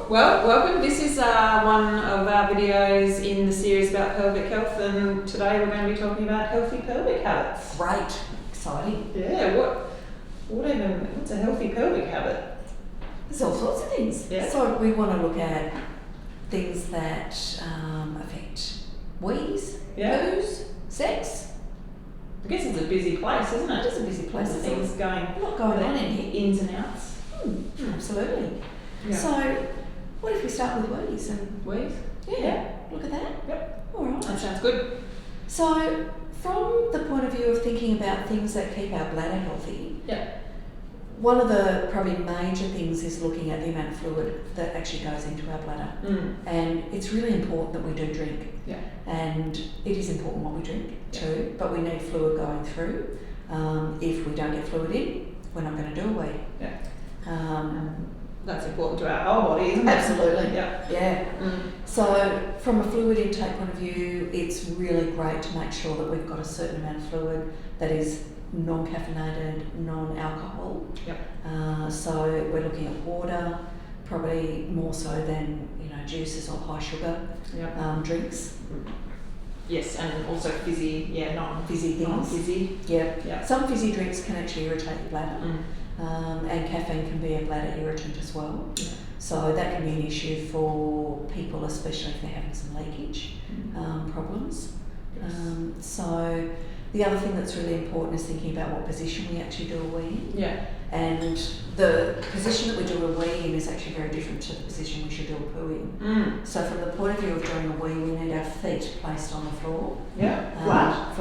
Well, welcome. This is one of our videos in the series about pelvic health, and today we're going to be talking about healthy pelvic habits. Great, exciting. Yeah, what's a healthy pelvic habit? There's all sorts of things. Yeah. So we want to look at things that affect wheeze, poos, sex. I guess it's a busy place, isn't it? It is a busy place. There's things going, a lot going on in here. Ins and outs. Absolutely. Yeah. So, what if we start with wheeze? Wheeze? Yeah, look at that. Yep. All right. That sounds good. So, from the point of view of thinking about things that keep our bladder healthy, one of the probably major things is looking at the amount of fluid that actually goes into our bladder. And it's really important that we do drink. Yeah. And it is important what we drink too, but we need fluid going through. If we don't get fluid in, we're not going to do a wee. Yeah. That's important to our whole body, isn't it? Absolutely. Yeah. So from a fluid intake point of view, it's really great to make sure that we've got a certain amount of fluid that is non-caffeinated, non-alcohol. So we're looking at water, probably more so than juices or high sugar drinks. Yes, and also fizzy, non-fizzy things. Non-fizzy. Some fizzy drinks can actually irritate the bladder. And caffeine can be a bladder irritant as well. So that can be an issue for people, especially if they're having some leakage problems. So the other thing that's really important is thinking about what position we actually do a wee in. And the position that we do a wee in is actually very different to the position we should do a poo in. So from the point of view of doing a wee, we need our feet placed on the floor. Flat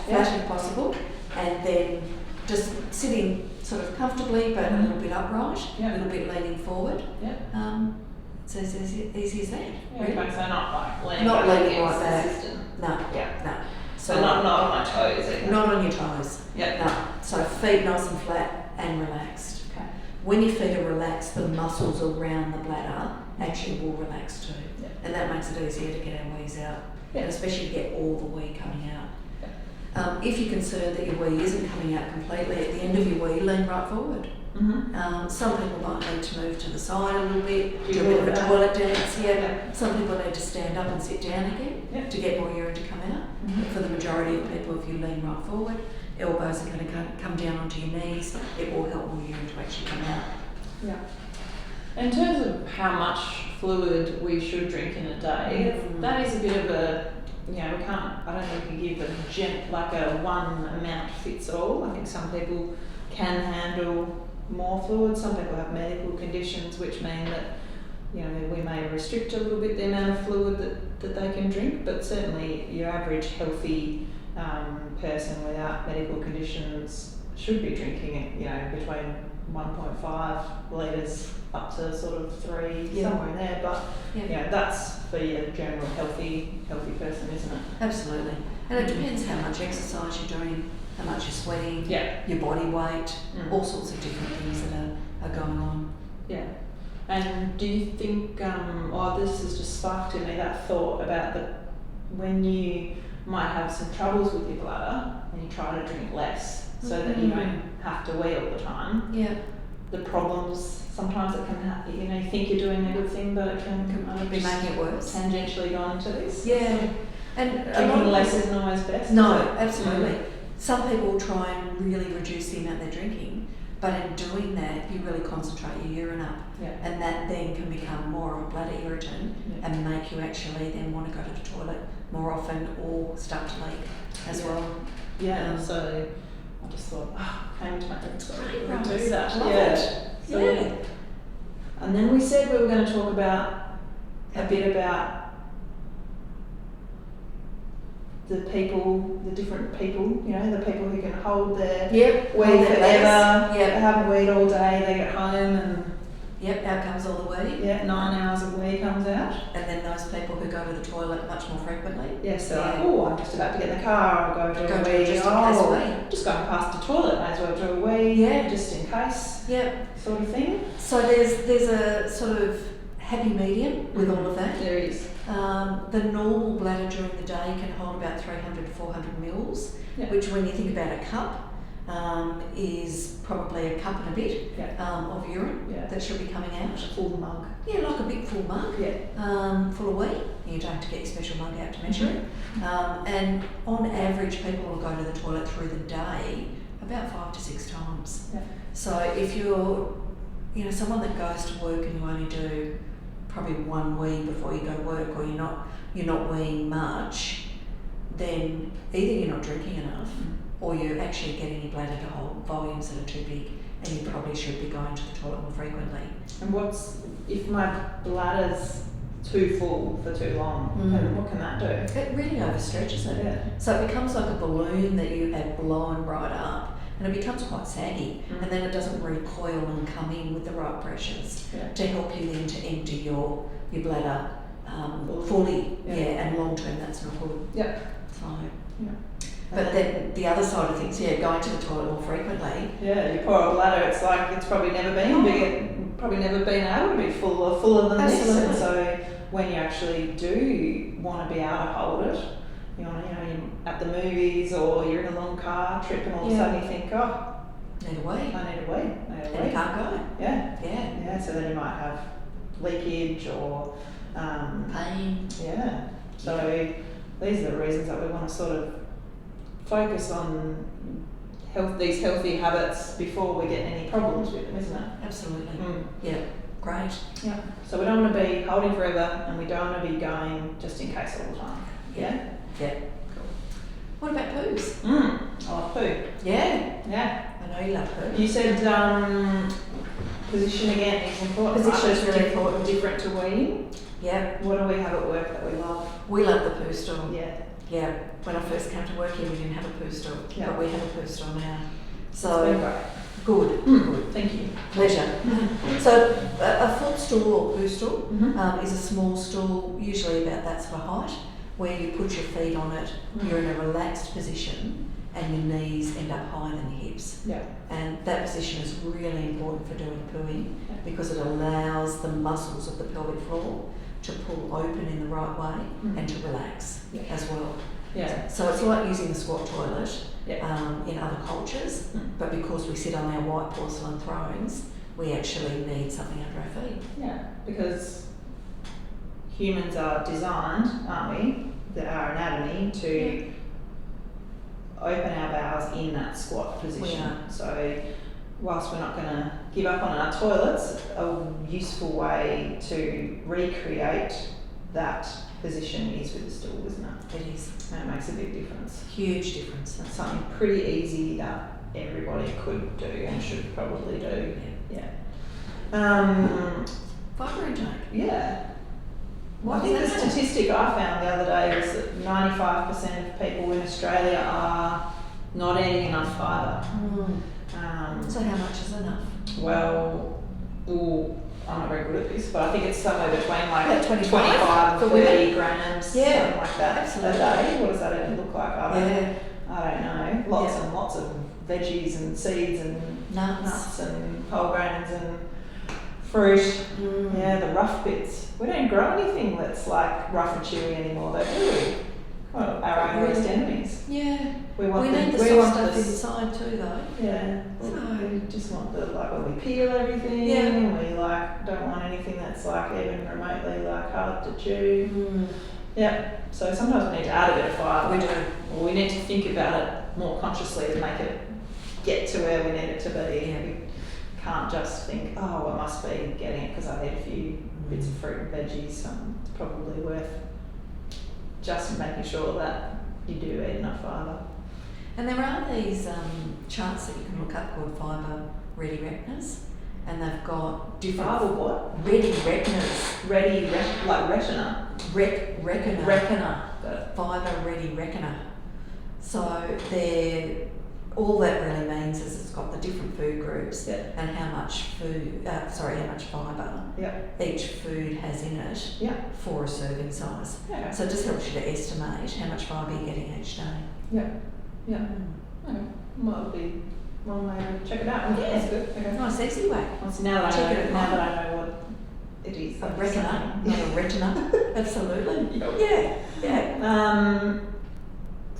if possible. And then just sitting sort of comfortably, but a little bit upright, a little bit leaning forward. It's as easy as that. Okay, so not like leaning like that. No. So not on my toes either. Not on your toes. No. So feet nice and flat and relaxed. Okay. When your feet are relaxed, the muscles around the bladder actually will relax too. And that makes it easier to get our wees out. And especially to get all the wee coming out. If you're concerned that your wee isn't coming out completely, at the end of your wee, lean right forward. Some people might need to move to the side a little bit, do a bit of a toilet dance. Some people need to stand up and sit down again to get more urine to come out. But for the majority of people, if you lean right forward, elbows are going to come down onto your knees. It will help more urine to actually come out. In terms of how much fluid we should drink in a day, that is a bit of a, we can't, I don't think we can give a one amount fits all. I think some people can handle more fluid. Some people have medical conditions which mean that, we may restrict a little bit the amount of fluid that they can drink, but certainly your average healthy person without medical conditions should be drinking it, between 1.5 litres up to sort of 3, somewhere in there. But that's for your general healthy person, isn't it? Absolutely. And it depends how much exercise you're doing, how much you're sweating, your body weight, all sorts of different things that are going on. And do you think, this has just sparked in me that thought about when you might have some troubles with your bladder and you try to drink less so that you don't have to wee all the time. The problems sometimes it can happen, you think you're doing a good thing, but it can be making it worse. Tangentially go into this. And drinking less isn't always best. No, absolutely. Some people try and really reduce the amount they're drinking, but in doing that, you really concentrate your urine up, and that then can become more of a bladder irritant and make you actually then want to go to the toilet more often or start to leak as well. So I just thought, came to my head, so we Right. do that. Love it. So, and then we said we were going to talk about a bit about the different people, the people who can hold their wee forever, haven't weed all day, they get home and out comes all the wee. 9 hours of wee comes out. And then those people who go to the toilet much more frequently. Yes, they're like, I'm just about to get in the car, I'll go do a wee. Just going past the toilet, may as well do a wee, just in case, sort of thing. So there's a sort of happy medium with all of that. There is. The normal bladder during the day can hold about 300 to 400 mils, which when you think about a cup, is probably a cup and a bit of urine that should be coming out. A full mug. Yeah, like a big full mug, full of wee. You don't have to get your special mug out to measure it. And on average, people will go to the toilet through the day about 5 to 6 times. Yeah. So if you're, someone that goes to work and you only do probably one wee before you go to work, or you're not weeing much, then either you're not drinking enough, or you're actually getting your bladder to hold volumes that are too big, and you probably should be going to the toilet more frequently. And if my bladder's too full for too long, then what can that do? It really overstretches it. Yeah. So it becomes like a balloon that you have blown right up, and it becomes quite saggy, and then it doesn't recoil and come in with the right pressures to help you then to empty your bladder fully. And long term that's not good. Yeah. So. But then the other side of things, going to the toilet more frequently. Yeah, your poor old bladder, it's like it's probably never been big, probably never been able to be fuller than this. And so when you actually do want to be able to hold it, you're at the movies or you're in a long car trip and all of a sudden you think, need a wee. I need a wee. And you can't go. Yeah. So then you might have leakage or pain. Yeah. So these are the reasons that we want to sort of focus on these healthy habits before we get any problems with them, isn't it? Absolutely. Yeah. Great. Yeah. So we don't want to be holding forever, and we don't want to be going just in case all the time. Yeah. Yeah. Cool. What about poos? I love poo. Yeah. Yeah. I know you love poo. You said position again is important. Position is really important. Different to weeing. Yeah. What do we have at work that we love? We love the poo stool. Yeah. Yeah. When I first came to work here, we didn't have a poo stool, but we have a poo stool now. So it's been great. Good. Good. Thank you. Pleasure. So a footstool or poo stool is a small stool, usually about that sort of height, where you put your feet on it. You're in a relaxed position, and your knees end up higher than your hips. Yeah. And that position is really important for doing pooing because it allows the muscles of the pelvic floor to pull open in the right way and to relax as well. Yeah. So it's like using the squat toilet in other cultures, but because we sit on our white porcelain thrones, we actually need something under our feet. Yeah, because humans are designed, aren't we, our anatomy, to open our bowels in that squat position. We are. So whilst we're not going to give up on our toilets, a useful way to recreate that position is with a stool, isn't it? It is. And it makes a big difference. Huge difference. It's something pretty easy that everybody could do and should probably do. Yeah. Fibre intake. Yeah. What I think is the that? statistic I found the other day was that 95% of people in Australia are not eating enough fibre. So how much is enough? Well, I'm not very good at this, but I think it's somewhere between like About 25 and for 30 women. grams, Yeah, something like that absolutely. a day. What does that even look like? I don't know. Lots and lots of veggies and seeds and nuts and whole grains and fruit. Yeah, the rough bits. We don't grow anything that's like rough and chewy anymore, though, do we? Well, our own worst enemies. Yeah. We need the soft stuff inside too, though. Yeah. So We just want the, like, when we peel everything, we like don't want anything that's like even remotely like hard to chew. Yeah. So sometimes we need to add a bit of fibre. We do. Or we need to think about it more consciously to make it get to where we need it to be. Yeah. We can't just think, oh, I must be getting it because I ate a few bits of fruit and veggies. It's probably worth just making sure that you do eat enough fibre. And there are these charts that you can look up called fibre ready retinas, and they've got different Fibre what? ready retinas. Like retina. Retina. Fibre ready retina. So they're all that really means is it's got the different food groups and how much fibre each food has in it for a serving size. Okay. So it just helps you to estimate how much fibre you're getting each day. Yeah. Okay. Well, it'll be one way to check it out. Yeah. That's good. Okay. Nice easy way. Now that Check it out. I know what it is. A retina, not a retina. Absolutely. Yeah.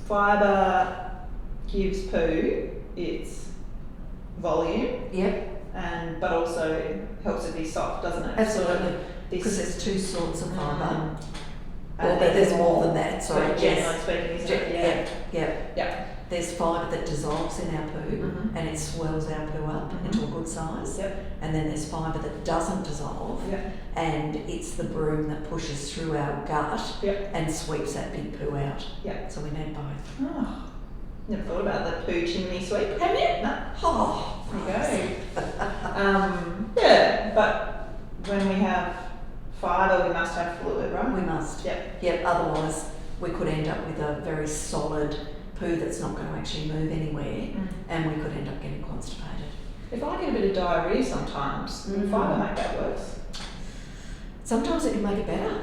Fibre gives poo, its volume, but also helps it be soft, doesn't it? Absolutely. Because there's two sorts of fibre. Well, there's more than that. Sorry, generally speaking, isn't it? Yeah. There's fibre that dissolves in our poo and it swells our poo up into a good size. And then there's fibre that doesn't dissolve and it's the broom that pushes through our gut and sweeps that big poo out. So we need both. Oh, never thought about the poo chimney sweep. Have you? No. Oh, there you go. But when we have fibre, we must have fluid, right? We must. Otherwise, we could end up with a very solid poo that's not going to actually move anywhere, and we could end up getting constipated. If I get a bit of diarrhea sometimes, would fibre make that worse? Sometimes it can make it better.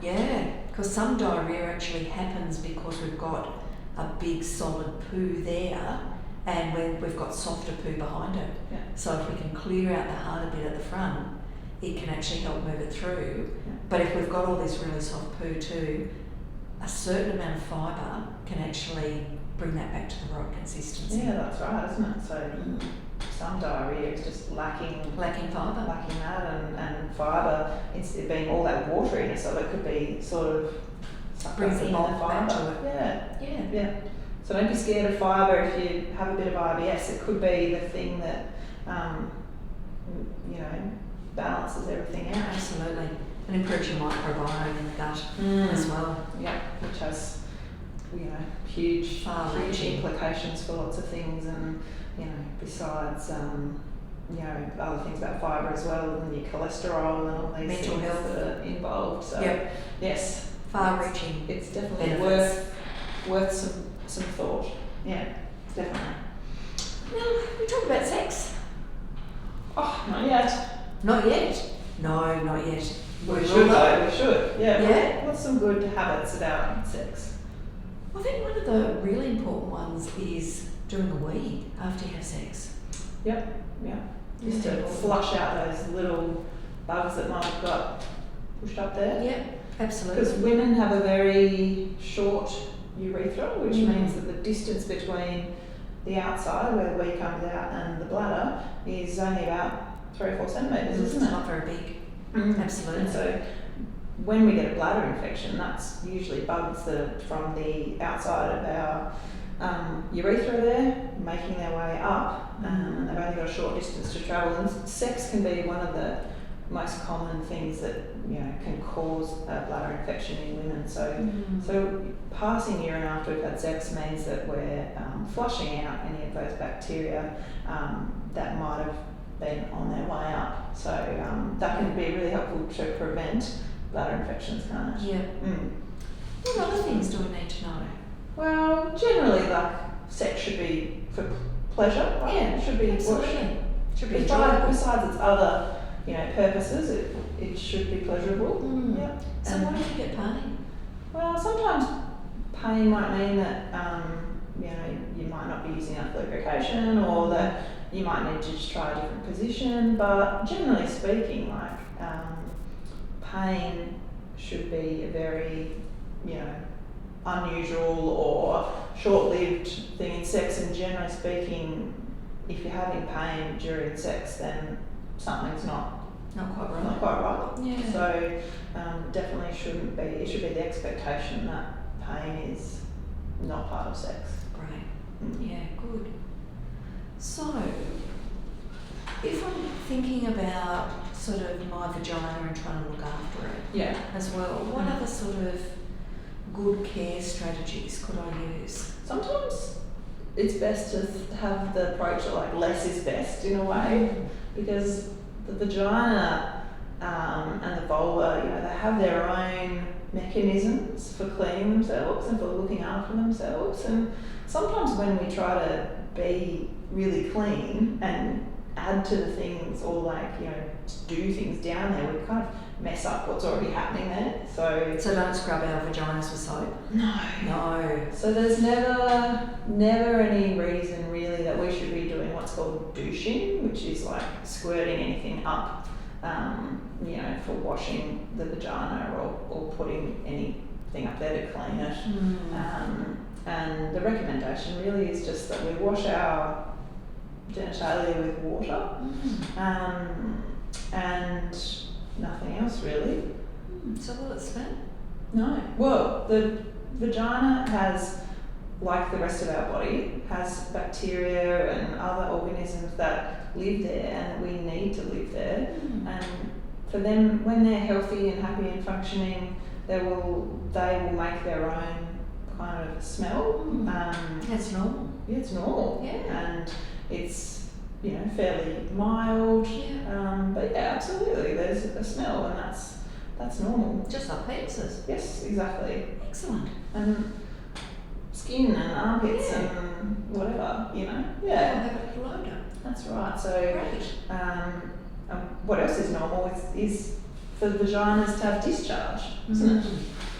Yeah, because some diarrhea actually happens because we've got a big solid poo there, and when we've got softer poo behind it. So if we can clear out the harder bit at the front, it can actually help move it through. But if we've got all this really soft poo too, a certain amount of fibre can actually bring that back to the right consistency. Yeah, that's right, isn't it? So some diarrhea is just lacking fibre. Lacking that, and fibre, instead of being all that wateriness of it, could be sort of brings in the the back to fibre. it. Yeah. So don't be scared of fibre if you have a bit of IBS. It could be the thing that balances everything out. Absolutely. And improves your microbiome in the gut as well. Which has huge implications for lots of things, and besides other things about fibre as well, and your cholesterol and all these mental things health that are involved. So yes, far-reaching. It's definitely benefits. worth some thought. Yeah, definitely. Now we talk about sex. Oh, not yet. Not yet. No, not yet. We should though. We should. Yeah. What's some good habits about sex? I think one of the really important ones is doing a wee after you have sex. Just to flush out those little bugs that might have got pushed up there. Yeah, absolutely. Because women have a very short urethra, which means that the distance between the outside, where the wee comes out, and the bladder is only about 3 or 4 centimetres, isn't it? It's not very big. Absolutely. And so when we get a bladder infection, that's usually bugs that are from the outside of our urethra there, making their way up, and they've only got a short distance to travel. And sex can be one of the most common things that can cause a bladder infection in women. So passing urine after we've had sex means that we're flushing out any of those bacteria that might have been on their way up. So that can be really helpful to prevent bladder infections, can't it? Yeah. What other things do we need to know? Well, generally, sex should be for pleasure. Right? Yeah, it should be. Absolutely. Should be enjoyable. Besides its other, purposes, it should be pleasurable. So why do you get pain? Well, sometimes pain might mean that you might not be using enough lubrication, or that you might need to just try a different position. But generally speaking, pain should be a very unusual or short-lived thing in sex. And generally speaking, if you're having pain during sex, then something's not quite right. Not quite right. Yeah. So definitely shouldn't be. It should be the expectation that pain is not part of sex. Great. Yeah. Good. So, if I'm thinking about sort of my vagina and trying to look after it, as well, what other sort of good care strategies could I use? Sometimes it's best to have the approach of less is best in a way, because the vagina and the vulva, they have their own mechanisms for cleaning themselves and for looking after themselves. And sometimes when we try to be really clean and add to the things, or do things down there, we kind of mess up what's already happening there. So don't scrub our vaginas with soap? No. So there's never any reason really that we should be doing what's called douching, which is squirting anything up, for washing the vagina or putting anything up there to clean it. And the recommendation really is just that we wash our genitalia with water, and nothing else really. So will it smell? No. Well, the vagina has, like the rest of our body, has bacteria and other organisms that live there and that we need to live there. And for them, when they're healthy and happy and functioning, they will make their own kind of smell. That's normal. Yeah, it's normal. Yeah. And it's, you know, fairly mild. Yeah. But yeah, absolutely, there's a smell, and that's normal. Just like penises. Yes, exactly. Excellent. And skin and armpits Yeah. and whatever, you know. They'll Yeah, have a little odour. that's right. So, Great. what else is normal is for vaginas to have discharge, isn't it?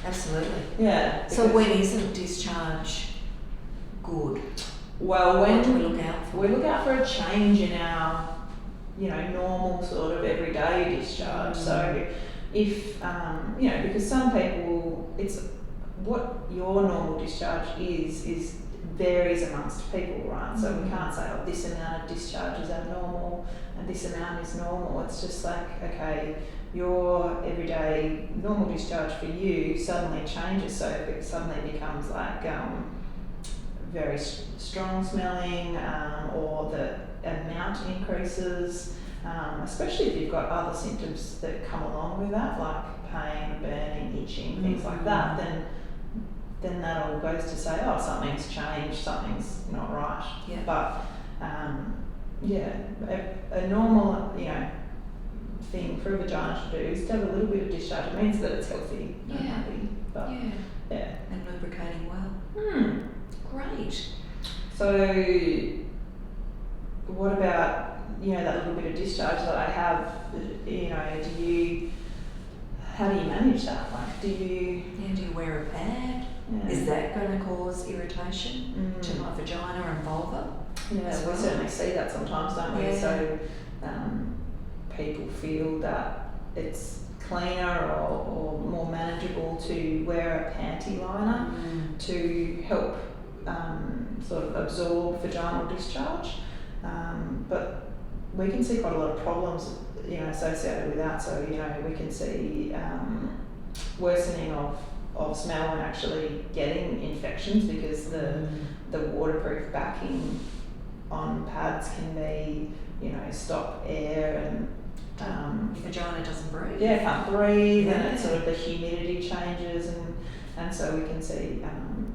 Absolutely. Yeah. So because- when isn't discharge good? Well, What do we when look out for? we look out for a change in our, you know, normal sort of everyday discharge. So if, you know, because some people, it's what your normal discharge is varies amongst people, right? So we can't say, oh, this amount of discharge is abnormal and this amount is normal. It's just like, okay, your everyday normal discharge for you suddenly changes. So if it suddenly becomes like very strong smelling, or the amount increases, especially if you've got other symptoms that come along with that, like pain, burning, itching, things like that, then that all goes to say, oh, something's changed, something's not right. Yeah. But a normal, you know, thing for a vagina to do is to have a little bit of discharge. It means that it's healthy and Yeah. happy. But yeah. And lubricating well. Great. So, what about, you know, that little bit of discharge that I have? You know, how do you manage that? Like, do you? Yeah, do you wear a pad? Yeah. Is that going to cause irritation to my vagina and vulva? Yeah, as we well? certainly see that sometimes, don't we? Yeah. So, people feel that it's cleaner or more manageable to wear a panty liner to help sort of absorb vaginal discharge, but we can see quite a lot of problems, you know, associated with that. So, you know, we can see worsening of smell and actually getting infections because the waterproof backing on pads can be, you know, stop air and Your vagina doesn't breathe. yeah, can't breathe, and Yeah. it's sort of the humidity changes, and so we can see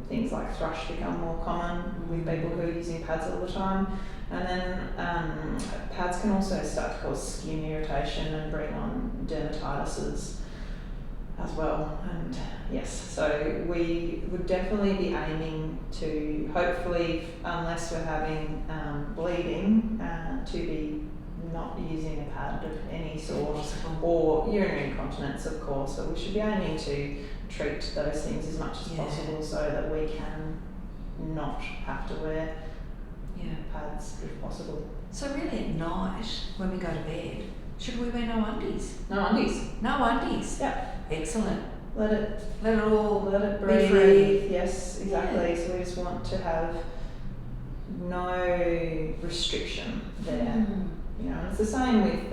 things like thrush become more common with people who are using pads all the time. And then pads can also start to cause skin irritation and bring on dermatitises as well. And yes, so we would definitely be aiming to, hopefully, unless we're having bleeding, to be not using a pad of any sort, or urinary incontinence, of course. So we should be aiming to treat those things as much as possible so that we can not have to wear pads if possible. So really at night, when we go to bed, should we wear no undies? No undies. No undies? Yeah. Excellent. Let it Let it breathe. free. Yes, exactly. Yeah. So we just want to have no restriction there. You know, and it's the same with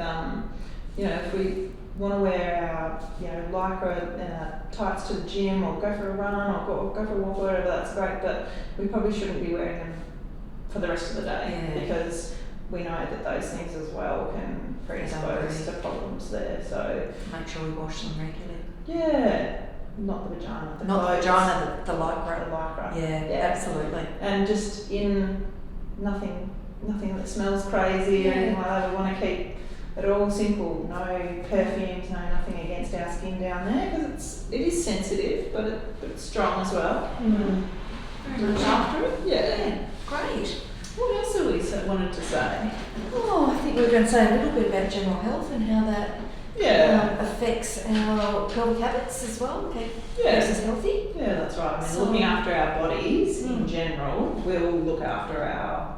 you know, if we want to wear our, you know, lycra and our tights to the gym, or go for a run, or go for a walk, or whatever, that's great, but we probably shouldn't be wearing them for the rest of the day, because we know that those things as well can predispose to problems there. So make sure we wash them regularly. yeah, not the vagina, the Not the clothes, vagina, the lycra. the lycra. Yeah, absolutely. And just in nothing that smells crazy or anything like that. We want to keep it all simple. No perfumes, no nothing against our skin down there, because it is sensitive, but it's strong as well. Very much. After it, Yeah, great. What else have we wanted to say? Oh, I think we were going to say a little bit about general health and how that affects our pelvic habits as well. Okay, keeps us healthy. Yeah, that's right. I mean, So- looking after our bodies in general will look after our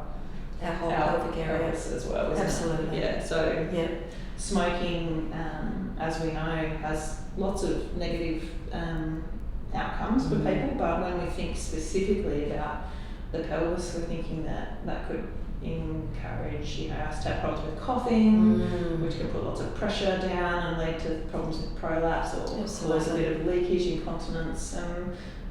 whole pelvic area. pelvis as well, isn't Absolutely. it? Yeah, so Yeah. smoking, as we know, has lots of negative outcomes for people, but when we think specifically about the pelvis, we're thinking that that could encourage, you know, us to have problems with coughing, which can put lots of pressure down and lead to problems with prolapse or cause a bit of leakage, incontinence.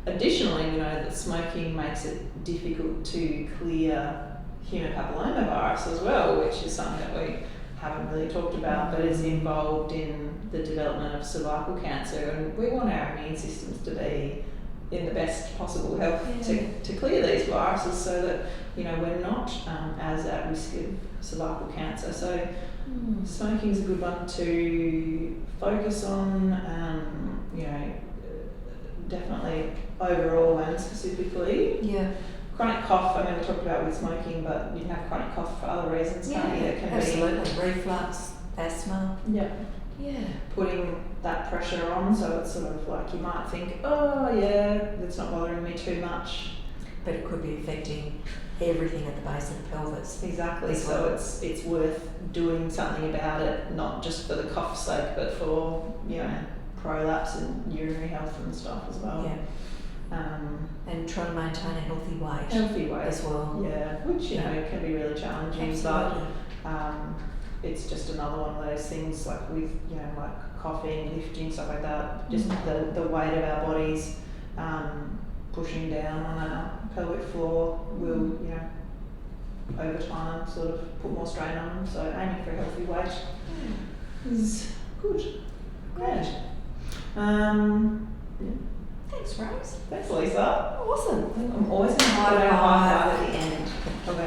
Additionally, we know that smoking makes it difficult to clear human papillomavirus as well, which is something that we haven't really talked about, but is involved in the development of cervical cancer, and we want our immune systems to be in the best possible health to clear these viruses, so that, you know, we're not as at risk of cervical cancer. So smoking is a good one to focus on, you know, definitely overall and specifically. Yeah. Chronic cough, I mean, we talked about with smoking, but you can have chronic cough for other reasons, can't you? It can absolutely. Reflux, asthma. Yeah. Yeah. Putting that pressure on, so it's sort of like you might think, oh yeah, it's not bothering me too much. But it could be affecting everything at the base of the pelvis. Exactly, so it's worth doing something about it, not just for the cough's sake, but for, you know, prolapse and urinary health and stuff as well. Yeah. And try to maintain a healthy weight. Healthy weight as well. Yeah, which, you know, can be really challenging. Absolutely. But it's just another one of those things, like with, you know, like coughing, lifting, stuff like that. Just the weight of our bodies pushing down on our pelvic floor will, you know, over time sort of put more strain on them. So aiming for a healthy weight is good. Great. Yeah. Thanks, Rose. Thanks, Lisa. Awesome. I'm always going to put our high five at the end of our